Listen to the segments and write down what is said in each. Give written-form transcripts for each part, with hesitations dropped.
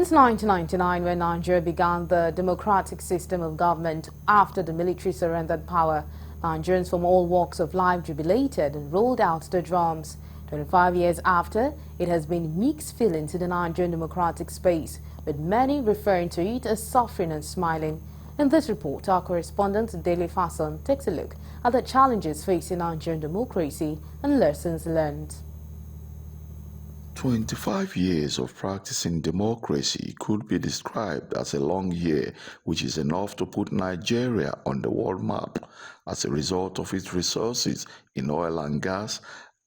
Since 1999, when Nigeria began the democratic system of government after the military surrendered power, Nigerians from all walks of life jubilated and rolled out the drums. 25 years after, it has been mixed feelings in the Nigerian democratic space, with many referring to it as suffering and smiling. In this report, our correspondent Dele Fason takes a look at the challenges facing Nigerian democracy and lessons learned. 25 years of practicing democracy could be described as a long year, which is enough to put Nigeria on the world map as a result of its resources in oil and gas,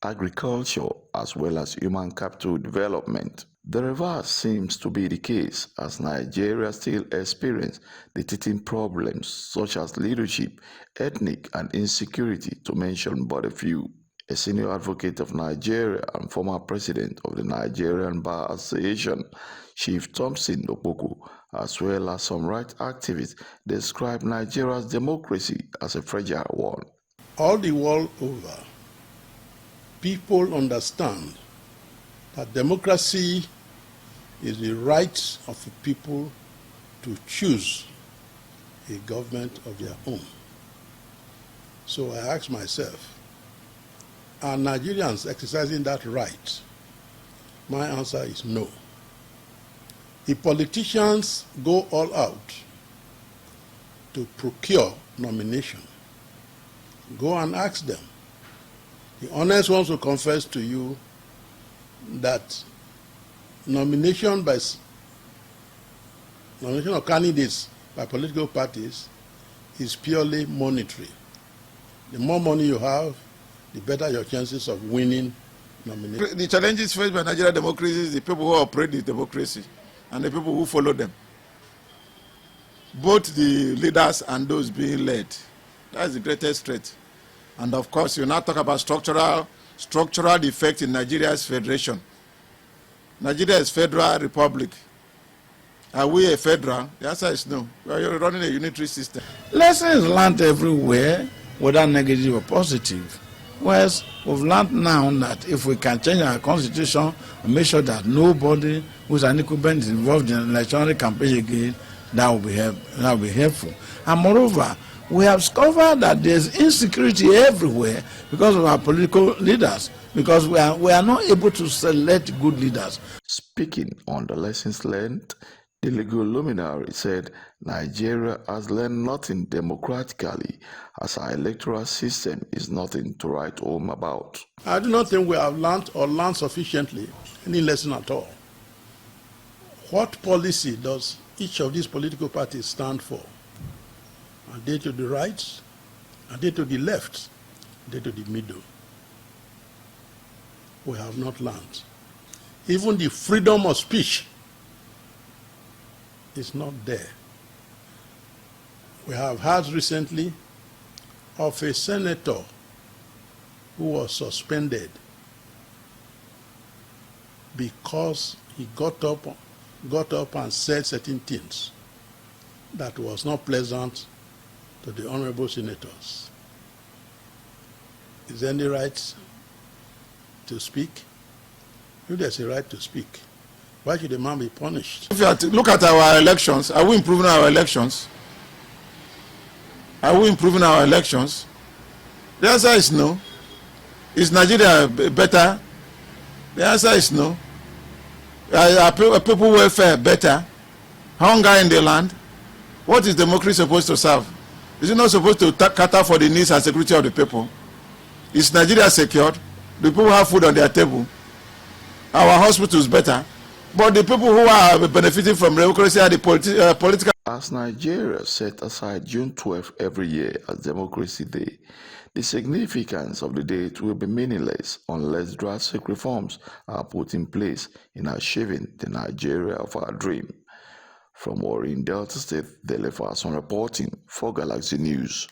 agriculture, as well as human capital development. The reverse seems to be the case, as Nigeria still experiences the teething problems such as leadership, ethnic and insecurity, to mention but a few. A senior advocate of Nigeria and former president of the Nigerian Bar Association, Chief Thompson Opoku, as well as some rights activists, describe Nigeria's democracy as a fragile one. All the world over, people understand that democracy is the right of the people to choose a government of their own. So I ask myself, are Nigerians exercising that right? My answer is no. If politicians go all out to procure nomination, go and ask them. The honest ones will confess to you that nomination of candidates by political parties is purely monetary. The more money you have, the better your chances of winning nomination. The challenges faced by Nigerian democracy is the people who operate the democracy and the people who follow them. Both the leaders and those being led. That's the greatest threat. And of course, you now talk about structural defect in Nigeria's federation. Nigeria is federal republic. Are we a federal? The answer is no. You're running a unitary system. Lessons learned everywhere, whether negative or positive. Whereas we've learned now that if we can change our constitution and make sure that nobody who's an incumbent is involved in an electoral campaign again, that will be helpful. And moreover, we have discovered that there's insecurity everywhere because of our political leaders, because we are not able to select good leaders. Speaking on the lessons learned, the legal luminary said Nigeria has learned nothing democratically, as our electoral system is nothing to write home about. I do not think we have learned sufficiently any lesson at all. What policy does each of these political parties stand for? Are they to the right? Are they to the left? Are they to the middle? We have not learned. Even the freedom of speech is not there. We have heard recently of a senator who was suspended because he got up and said certain things that was not pleasant to the honorable senators. Is there any right to speak? If there's a right to speak, why should a man be punished? If you have to look at our elections, are we improving our elections? Are we improving our elections? The answer is no. Is Nigeria better? The answer is no. Are people welfare better? Hunger in the land? What is democracy supposed to serve? Is it not supposed to cater for the needs and security of the people? Is Nigeria secured? Do people have food on their table? Our hospitals better? But the people who are benefiting from democracy are the political. As Nigeria set aside June 12th every year as Democracy Day, the significance of the date will be meaningless unless drastic reforms are put in place in achieving the Nigeria of our dream. From Warri in Delta State, Dele Fason reporting for Galaxy News.